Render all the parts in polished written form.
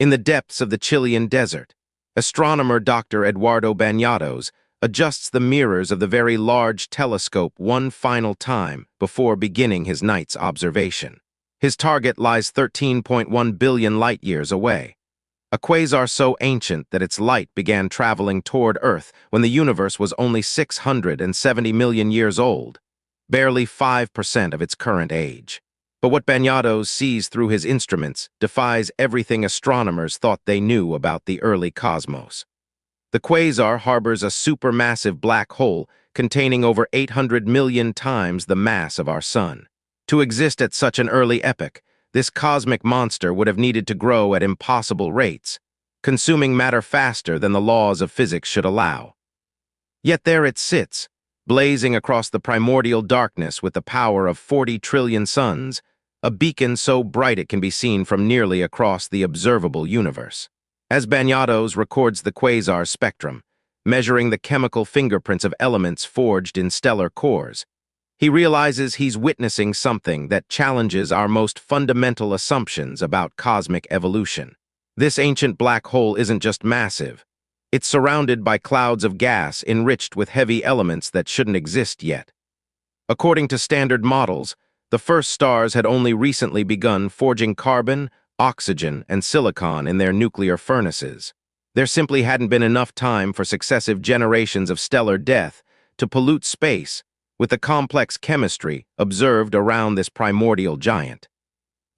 In the depths of the Chilean desert, astronomer Dr. Eduardo Bañados adjusts the mirrors of the very large telescope one final time before beginning his night's observation. His target lies 13.1 billion light-years away, a quasar so ancient that its light began traveling toward Earth when the universe was only 670 million years old, barely 5% of its current age. But what Bañados sees through his instruments defies everything astronomers thought they knew about the early cosmos. The quasar harbors a supermassive black hole containing over 800 million times the mass of our Sun. To exist at such an early epoch, this cosmic monster would have needed to grow at impossible rates, consuming matter faster than the laws of physics should allow. Yet there it sits, blazing across the primordial darkness with the power of 40 trillion suns, a beacon so bright it can be seen from nearly across the observable universe. As Bañados records the quasar spectrum, measuring the chemical fingerprints of elements forged in stellar cores, he realizes he's witnessing something that challenges our most fundamental assumptions about cosmic evolution. This ancient black hole isn't just massive. It's surrounded by clouds of gas enriched with heavy elements that shouldn't exist yet. According to standard models, the first stars had only recently begun forging carbon, oxygen, and silicon in their nuclear furnaces. There simply hadn't been enough time for successive generations of stellar death to pollute space with the complex chemistry observed around this primordial giant.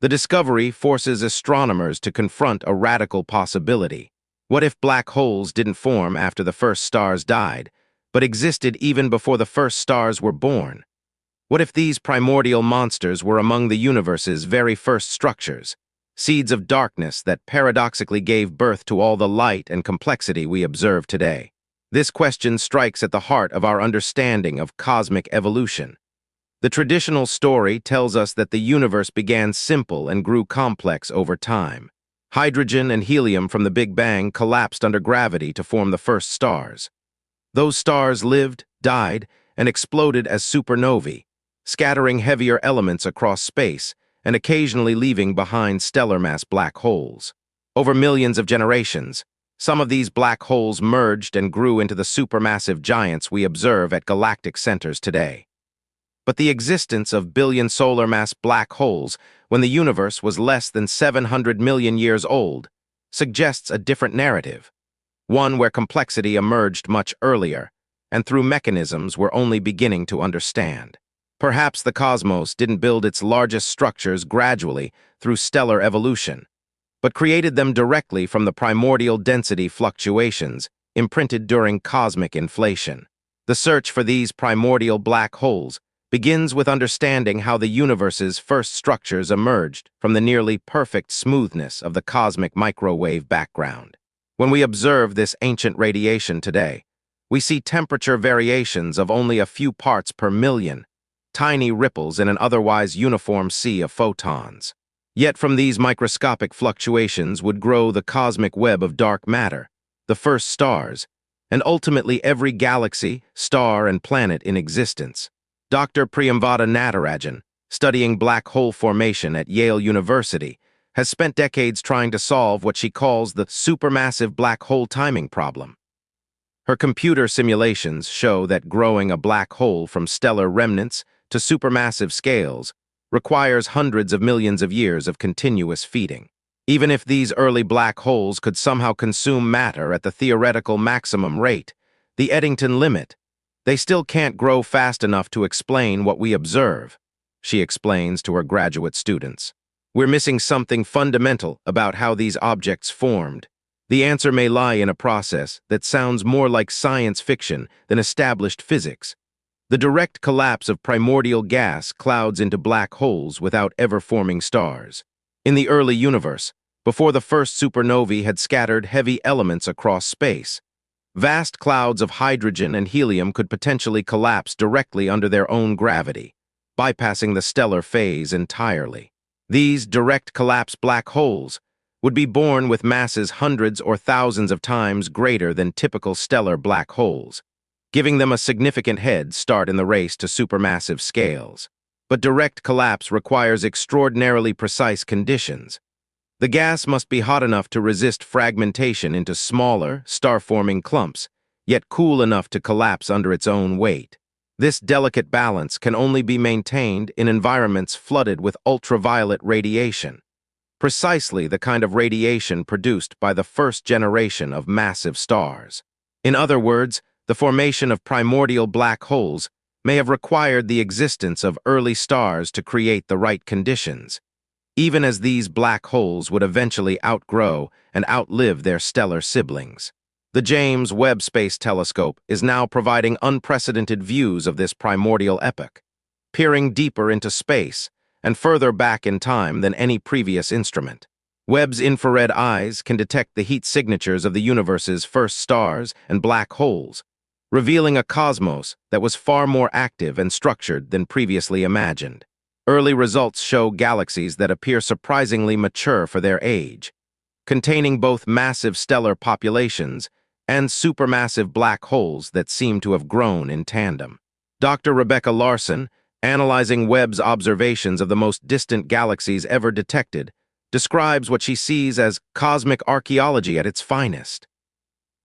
The discovery forces astronomers to confront a radical possibility. What if black holes didn't form after the first stars died, but existed even before the first stars were born? What if these primordial monsters were among the universe's very first structures, seeds of darkness that paradoxically gave birth to all the light and complexity we observe today? This question strikes at the heart of our understanding of cosmic evolution. The traditional story tells us that the universe began simple and grew complex over time. Hydrogen and helium from the Big Bang collapsed under gravity to form the first stars. Those stars lived, died, and exploded as supernovae, scattering heavier elements across space and occasionally leaving behind stellar mass black holes. Over millions of generations, some of these black holes merged and grew into the supermassive giants we observe at galactic centers today. But the existence of billion solar mass black holes when the universe was less than 700 million years old suggests a different narrative, one where complexity emerged much earlier and through mechanisms we're only beginning to understand. Perhaps the cosmos didn't build its largest structures gradually through stellar evolution, but created them directly from the primordial density fluctuations imprinted during cosmic inflation. The search for these primordial black holes begins with understanding how the universe's first structures emerged from the nearly perfect smoothness of the cosmic microwave background. When we observe this ancient radiation today, we see temperature variations of only a few parts per million, tiny ripples in an otherwise uniform sea of photons. Yet from these microscopic fluctuations would grow the cosmic web of dark matter, the first stars, and ultimately every galaxy, star, and planet in existence. Dr. Priyamvada Natarajan, studying black hole formation at Yale University, has spent decades trying to solve what she calls the supermassive black hole timing problem. Her computer simulations show that growing a black hole from stellar remnants to supermassive scales requires hundreds of millions of years of continuous feeding. Even if these early black holes could somehow consume matter at the theoretical maximum rate, the Eddington limit, they still can't grow fast enough to explain what we observe, she explains to her graduate students. We're missing something fundamental about how these objects formed. The answer may lie in a process that sounds more like science fiction than established physics. The direct collapse of primordial gas clouds into black holes without ever forming stars. In the early universe, before the first supernovae had scattered heavy elements across space, vast clouds of hydrogen and helium could potentially collapse directly under their own gravity, bypassing the stellar phase entirely. These direct collapse black holes would be born with masses hundreds or thousands of times greater than typical stellar black holes, giving them a significant head start in the race to supermassive scales. But direct collapse requires extraordinarily precise conditions. The gas must be hot enough to resist fragmentation into smaller, star-forming clumps, yet cool enough to collapse under its own weight. This delicate balance can only be maintained in environments flooded with ultraviolet radiation, precisely the kind of radiation produced by the first generation of massive stars. In other words, the formation of primordial black holes may have required the existence of early stars to create the right conditions, even as these black holes would eventually outgrow and outlive their stellar siblings. The James Webb Space Telescope is now providing unprecedented views of this primordial epoch, peering deeper into space and further back in time than any previous instrument. Webb's infrared eyes can detect the heat signatures of the universe's first stars and black holes, revealing a cosmos that was far more active and structured than previously imagined. Early results show galaxies that appear surprisingly mature for their age, containing both massive stellar populations and supermassive black holes that seem to have grown in tandem. Dr. Rebecca Larson, analyzing Webb's observations of the most distant galaxies ever detected, describes what she sees as cosmic archaeology at its finest.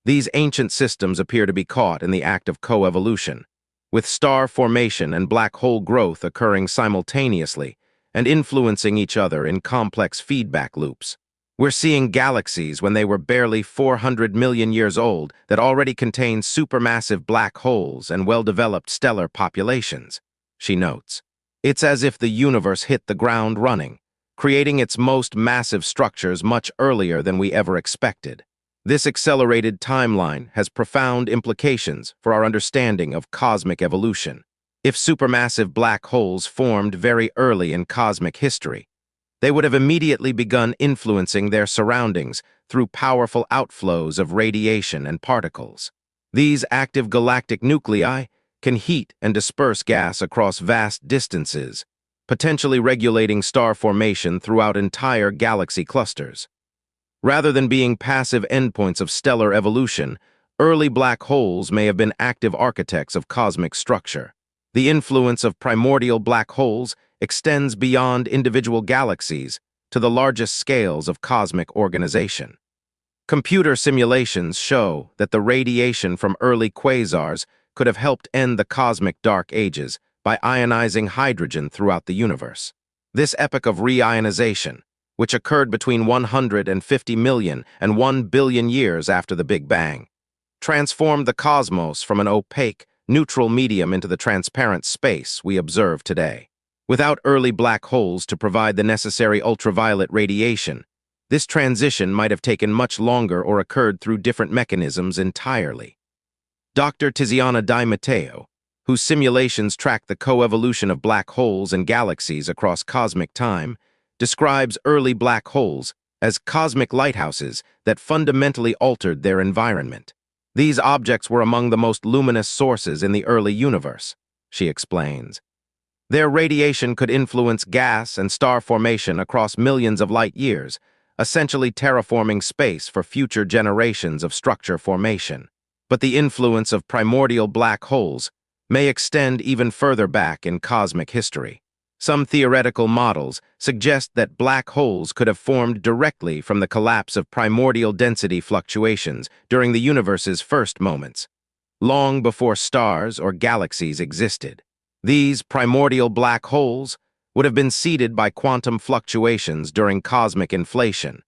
These ancient systems appear to be caught in the act of coevolution, with star formation and black hole growth occurring simultaneously and influencing each other in complex feedback loops. We're seeing galaxies when they were barely 400 million years old that already contain supermassive black holes and well-developed stellar populations, she notes. It's as if the universe hit the ground running, creating its most massive structures much earlier than we ever expected. This accelerated timeline has profound implications for our understanding of cosmic evolution. If supermassive black holes formed very early in cosmic history, they would have immediately begun influencing their surroundings through powerful outflows of radiation and particles. These active galactic nuclei can heat and disperse gas across vast distances, potentially regulating star formation throughout entire galaxy clusters. Rather than being passive endpoints of stellar evolution, early black holes may have been active architects of cosmic structure. The influence of primordial black holes extends beyond individual galaxies to the largest scales of cosmic organization. Computer simulations show that the radiation from early quasars could have helped end the cosmic dark ages by ionizing hydrogen throughout the universe. This epoch of reionization, which occurred between 150 million and 1 billion years after the Big Bang, transformed the cosmos from an opaque, neutral medium into the transparent space we observe today. Without early black holes to provide the necessary ultraviolet radiation, this transition might have taken much longer or occurred through different mechanisms entirely. Dr. Tiziana Di Matteo, whose simulations track the coevolution of black holes and galaxies across cosmic time, describes early black holes as cosmic lighthouses that fundamentally altered their environment. These objects were among the most luminous sources in the early universe, she explains. Their radiation could influence gas and star formation across millions of light years, essentially terraforming space for future generations of structure formation. But the influence of primordial black holes may extend even further back in cosmic history. Some theoretical models suggest that black holes could have formed directly from the collapse of primordial density fluctuations during the universe's first moments, long before stars or galaxies existed. These primordial black holes would have been seeded by quantum fluctuations during cosmic inflation,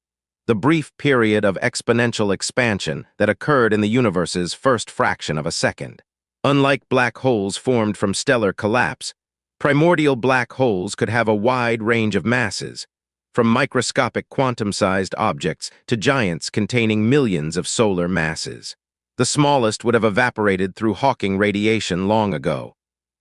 the brief period of exponential expansion that occurred in the universe's first fraction of a second. Unlike black holes formed from stellar collapse, primordial black holes could have a wide range of masses, from microscopic quantum-sized objects to giants containing millions of solar masses. The smallest would have evaporated through Hawking radiation long ago,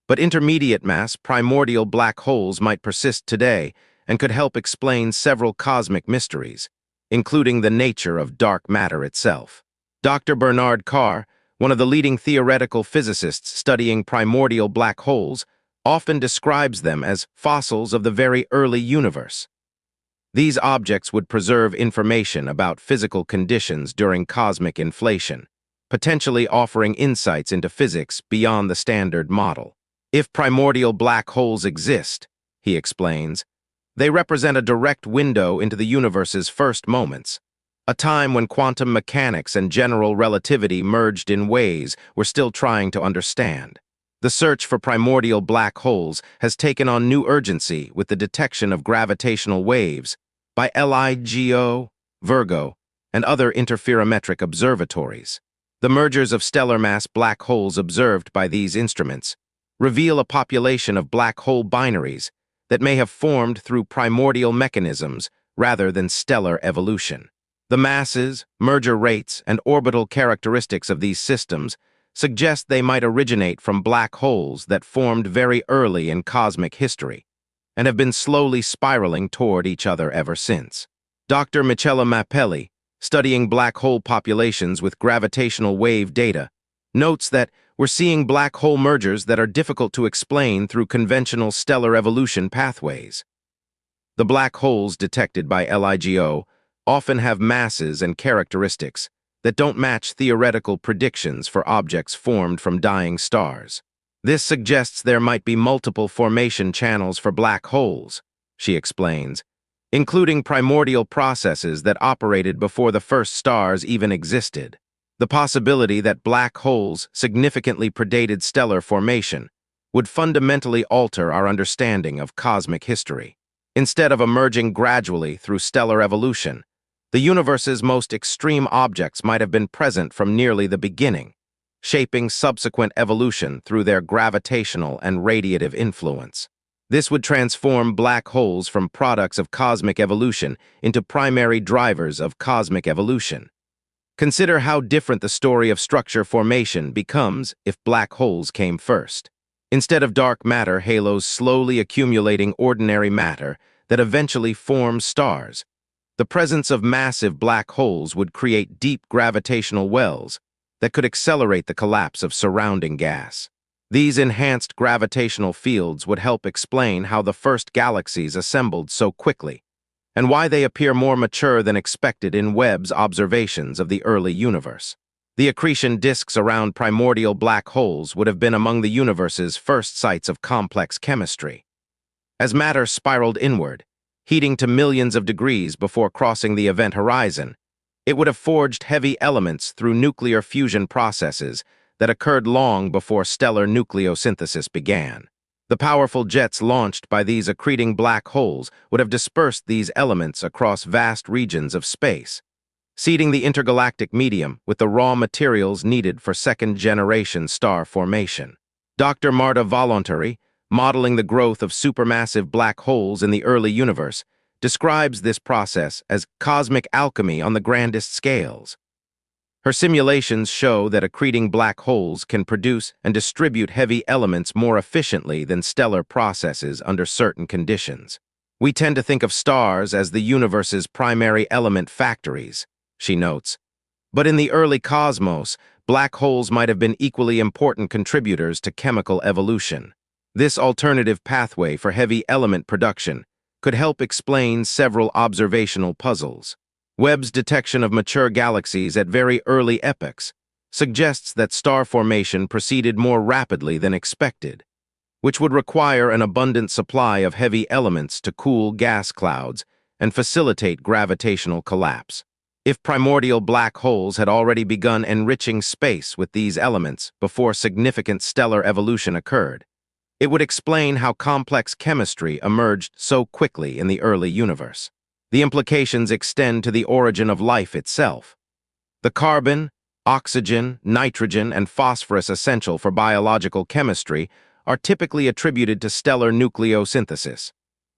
but intermediate mass primordial black holes might persist today and could help explain several cosmic mysteries, including the nature of dark matter itself. Dr. Bernard Carr, one of the leading theoretical physicists studying primordial black holes, often describes them as fossils of the very early universe. These objects would preserve information about physical conditions during cosmic inflation, potentially offering insights into physics beyond the standard model. If primordial black holes exist, he explains, They represent a direct window into the universe's first moments, a time when quantum mechanics and general relativity merged in ways we're still trying to understand. The search for primordial black holes has taken on new urgency with the detection of gravitational waves by LIGO, Virgo, and other interferometric observatories. The mergers of stellar mass black holes observed by these instruments reveal a population of black hole binaries that may have formed through primordial mechanisms rather than stellar evolution. The masses, merger rates, and orbital characteristics of these systems suggest they might originate from black holes that formed very early in cosmic history and have been slowly spiraling toward each other ever since. Dr. Michela Mappelli, studying black hole populations with gravitational wave data, notes that we're seeing black hole mergers that are difficult to explain through conventional stellar evolution pathways. The black holes detected by LIGO often have masses and characteristics that don't match theoretical predictions for objects formed from dying stars. This suggests there might be multiple formation channels for black holes, she explains, including primordial processes that operated before the first stars even existed. The possibility that black holes significantly predated stellar formation would fundamentally alter our understanding of cosmic history. Instead of emerging gradually through stellar evolution, the universe's most extreme objects might have been present from nearly the beginning, shaping subsequent evolution through their gravitational and radiative influence. This would transform black holes from products of cosmic evolution into primary drivers of cosmic evolution. Consider how different the story of structure formation becomes if black holes came first. Instead of dark matter halos slowly accumulating ordinary matter that eventually forms stars, the presence of massive black holes would create deep gravitational wells that could accelerate the collapse of surrounding gas. These enhanced gravitational fields would help explain how the first galaxies assembled so quickly, and why they appear more mature than expected in Webb's observations of the early universe. The accretion disks around primordial black holes would have been among the universe's first sites of complex chemistry. As matter spiraled inward, heating to millions of degrees before crossing the event horizon, it would have forged heavy elements through nuclear fusion processes that occurred long before stellar nucleosynthesis began. The powerful jets launched by these accreting black holes would have dispersed these elements across vast regions of space, seeding the intergalactic medium with the raw materials needed for second-generation star formation. Dr. Marta Voluntari, modeling the growth of supermassive black holes in the early universe, describes this process as cosmic alchemy on the grandest scales. Her simulations show that accreting black holes can produce and distribute heavy elements more efficiently than stellar processes under certain conditions. We tend to think of stars as the universe's primary element factories, she notes. But in the early cosmos, black holes might have been equally important contributors to chemical evolution. This alternative pathway for heavy element production could help explain several observational puzzles. Webb's detection of mature galaxies at very early epochs suggests that star formation proceeded more rapidly than expected, which would require an abundant supply of heavy elements to cool gas clouds and facilitate gravitational collapse. If primordial black holes had already begun enriching space with these elements before significant stellar evolution occurred, it would explain how complex chemistry emerged so quickly in the early universe. The implications extend to the origin of life itself. The carbon, oxygen, nitrogen, and phosphorus essential for biological chemistry are typically attributed to stellar nucleosynthesis,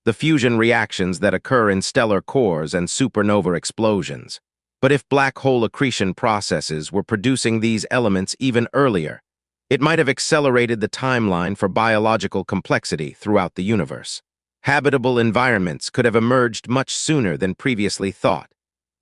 the fusion reactions that occur in stellar cores and supernova explosions. But if black hole accretion processes were producing these elements even earlier, it might have accelerated the timeline for biological complexity throughout the universe. Habitable environments could have emerged much sooner than previously thought,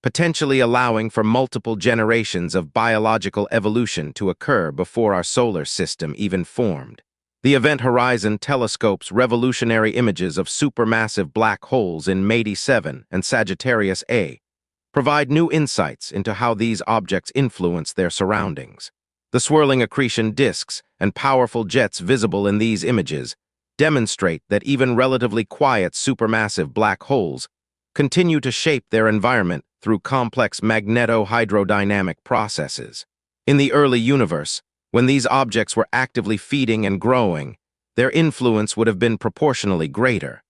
potentially allowing for multiple generations of biological evolution to occur before our solar system even formed. The Event Horizon Telescope's revolutionary images of supermassive black holes in MADI 7 and Sagittarius A provide new insights into how these objects influence their surroundings. The swirling accretion disks and powerful jets visible in these images demonstrate that even relatively quiet supermassive black holes continue to shape their environment through complex magneto-hydrodynamic processes. In the early universe, when these objects were actively feeding and growing, their influence would have been proportionally greater.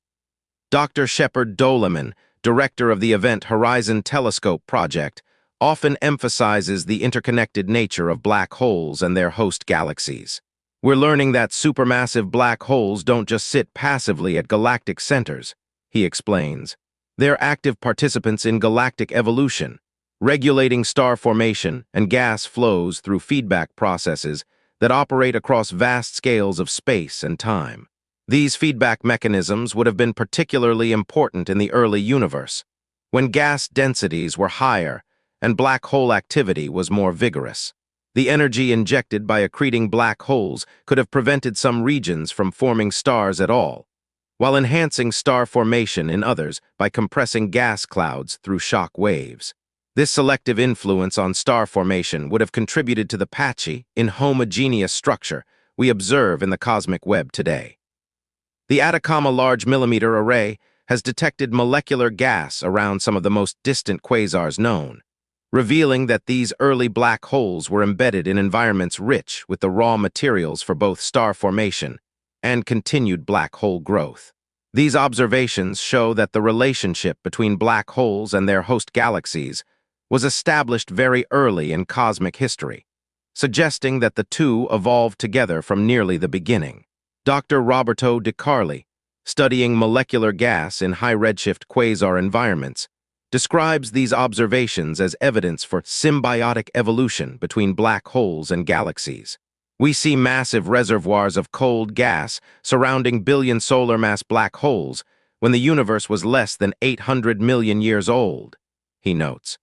Dr. Shepard Doleman, director of the Event Horizon Telescope project, often emphasizes the interconnected nature of black holes and their host galaxies. We're learning that supermassive black holes don't just sit passively at galactic centers, he explains. They're active participants in galactic evolution, regulating star formation and gas flows through feedback processes that operate across vast scales of space and time. These feedback mechanisms would have been particularly important in the early universe, when gas densities were higher and black hole activity was more vigorous. The energy injected by accreting black holes could have prevented some regions from forming stars at all, while enhancing star formation in others by compressing gas clouds through shock waves. This selective influence on star formation would have contributed to the patchy, inhomogeneous structure we observe in the cosmic web today. The Atacama Large Millimeter Array has detected molecular gas around some of the most distant quasars known, revealing that these early black holes were embedded in environments rich with the raw materials for both star formation and continued black hole growth. These observations show that the relationship between black holes and their host galaxies was established very early in cosmic history, suggesting that the two evolved together from nearly the beginning. Dr. Roberto De Carli, studying molecular gas in high-redshift quasar environments, describes these observations as evidence for symbiotic evolution between black holes and galaxies. We see massive reservoirs of cold gas surrounding billion solar mass black holes when the universe was less than 800 million years old, he notes.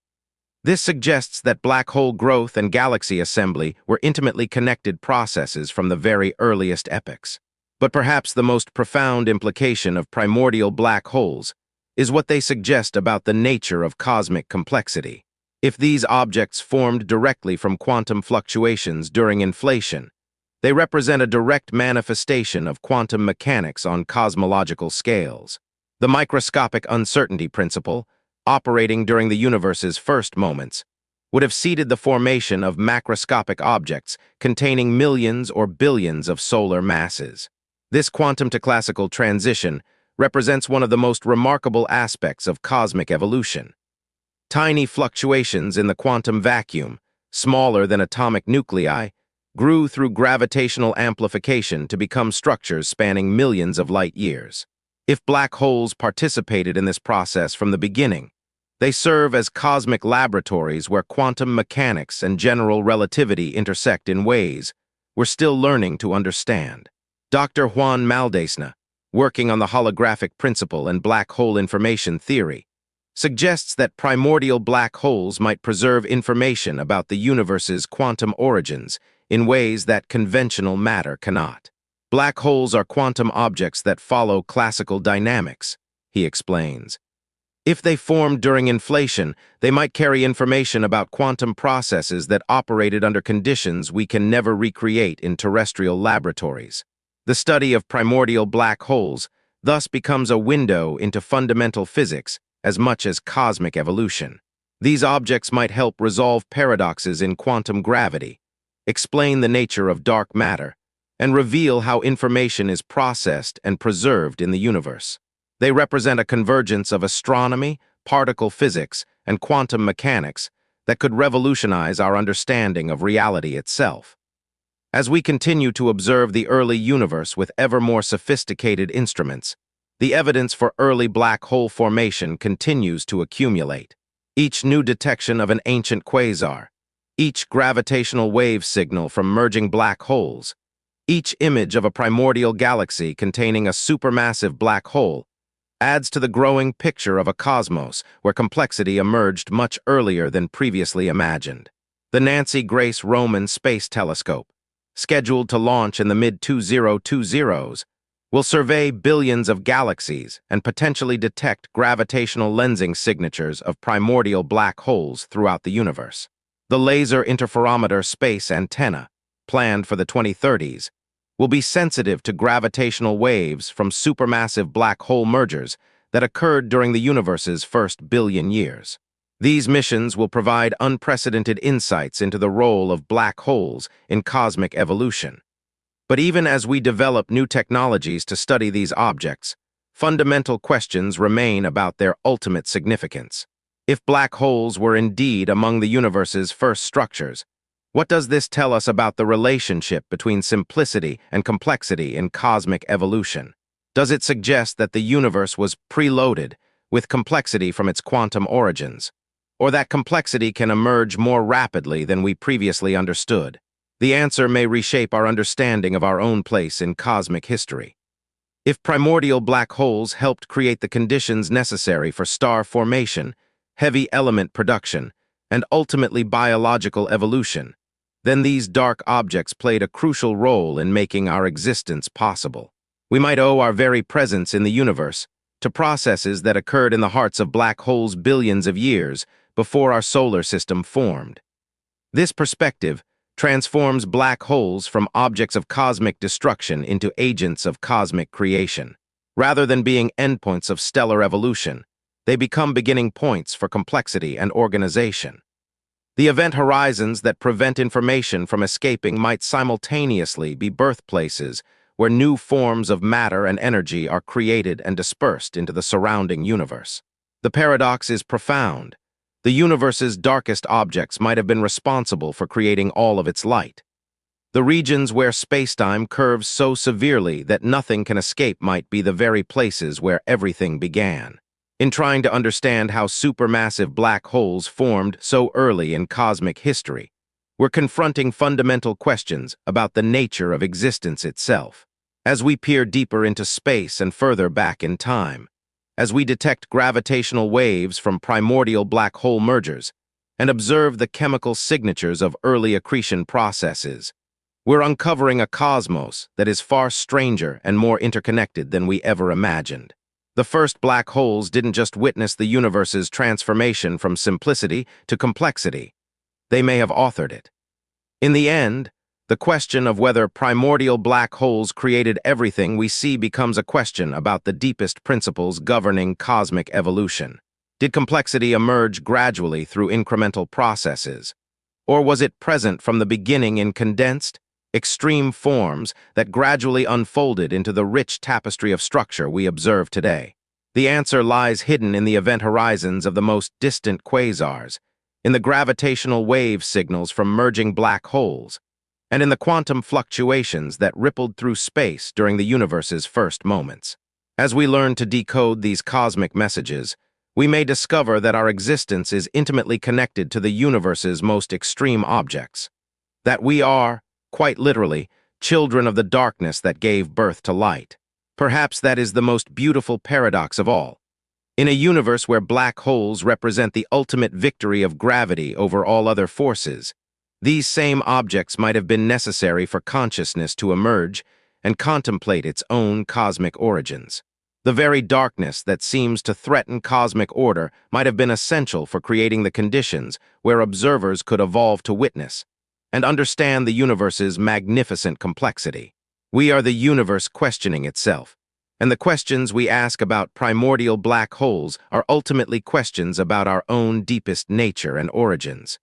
This suggests that black hole growth and galaxy assembly were intimately connected processes from the very earliest epochs. But perhaps the most profound implication of primordial black holes is what they suggest about the nature of cosmic complexity. If these objects formed directly from quantum fluctuations during inflation, they represent a direct manifestation of quantum mechanics on cosmological scales. The microscopic uncertainty principle, operating during the universe's first moments, would have seeded the formation of macroscopic objects containing millions or billions of solar masses. This quantum-to-classical transition represents one of the most remarkable aspects of cosmic evolution. Tiny fluctuations in the quantum vacuum, smaller than atomic nuclei, grew through gravitational amplification to become structures spanning millions of light years. If black holes participated in this process from the beginning, they serve as cosmic laboratories where quantum mechanics and general relativity intersect in ways we're still learning to understand. Dr. Juan Maldacena, working on the holographic principle and black hole information theory, suggests that primordial black holes might preserve information about the universe's quantum origins in ways that conventional matter cannot. Black holes are quantum objects that follow classical dynamics, he explains. If they formed during inflation, they might carry information about quantum processes that operated under conditions we can never recreate in terrestrial laboratories. The study of primordial black holes thus becomes a window into fundamental physics as much as cosmic evolution. These objects might help resolve paradoxes in quantum gravity, explain the nature of dark matter, and reveal how information is processed and preserved in the universe. They represent a convergence of astronomy, particle physics, and quantum mechanics that could revolutionize our understanding of reality itself. As we continue to observe the early universe with ever more sophisticated instruments, the evidence for early black hole formation continues to accumulate. Each new detection of an ancient quasar, each gravitational wave signal from merging black holes, each image of a primordial galaxy containing a supermassive black hole adds to the growing picture of a cosmos where complexity emerged much earlier than previously imagined. The Nancy Grace Roman Space Telescope, scheduled to launch in the mid-2020s, will survey billions of galaxies and potentially detect gravitational lensing signatures of primordial black holes throughout the universe. The Laser Interferometer Space Antenna, planned for the 2030s, will be sensitive to gravitational waves from supermassive black hole mergers that occurred during the universe's first billion years. These missions will provide unprecedented insights into the role of black holes in cosmic evolution. But even as we develop new technologies to study these objects, fundamental questions remain about their ultimate significance. If black holes were indeed among the universe's first structures, what does this tell us about the relationship between simplicity and complexity in cosmic evolution? Does it suggest that the universe was preloaded with complexity from its quantum origins, or that complexity can emerge more rapidly than we previously understood? The answer may reshape our understanding of our own place in cosmic history. If primordial black holes helped create the conditions necessary for star formation, heavy element production, and ultimately biological evolution, then these dark objects played a crucial role in making our existence possible. We might owe our very presence in the universe to processes that occurred in the hearts of black holes billions of years before our solar system formed. This perspective transforms black holes from objects of cosmic destruction into agents of cosmic creation. Rather than being endpoints of stellar evolution, they become beginning points for complexity and organization. The event horizons that prevent information from escaping might simultaneously be birthplaces where new forms of matter and energy are created and dispersed into the surrounding universe. The paradox is profound. The universe's darkest objects might have been responsible for creating all of its light. The regions where spacetime curves so severely that nothing can escape might be the very places where everything began. In trying to understand how supermassive black holes formed so early in cosmic history, we're confronting fundamental questions about the nature of existence itself. As we peer deeper into space and further back in time, as we detect gravitational waves from primordial black hole mergers and observe the chemical signatures of early accretion processes, we're uncovering a cosmos that is far stranger and more interconnected than we ever imagined. The first black holes didn't just witness the universe's transformation from simplicity to complexity. They may have authored it. In the end, the question of whether primordial black holes created everything we see becomes a question about the deepest principles governing cosmic evolution. Did complexity emerge gradually through incremental processes? Or was it present from the beginning in condensed, extreme forms that gradually unfolded into the rich tapestry of structure we observe today? The answer lies hidden in the event horizons of the most distant quasars, in the gravitational wave signals from merging black holes, and in the quantum fluctuations that rippled through space during the universe's first moments. As we learn to decode these cosmic messages, we may discover that our existence is intimately connected to the universe's most extreme objects, that we are, quite literally, children of the darkness that gave birth to light. Perhaps that is the most beautiful paradox of all. In a universe where black holes represent the ultimate victory of gravity over all other forces, these same objects might have been necessary for consciousness to emerge and contemplate its own cosmic origins. The very darkness that seems to threaten cosmic order might have been essential for creating the conditions where observers could evolve to witness and understand the universe's magnificent complexity. We are the universe questioning itself, and the questions we ask about primordial black holes are ultimately questions about our own deepest nature and origins.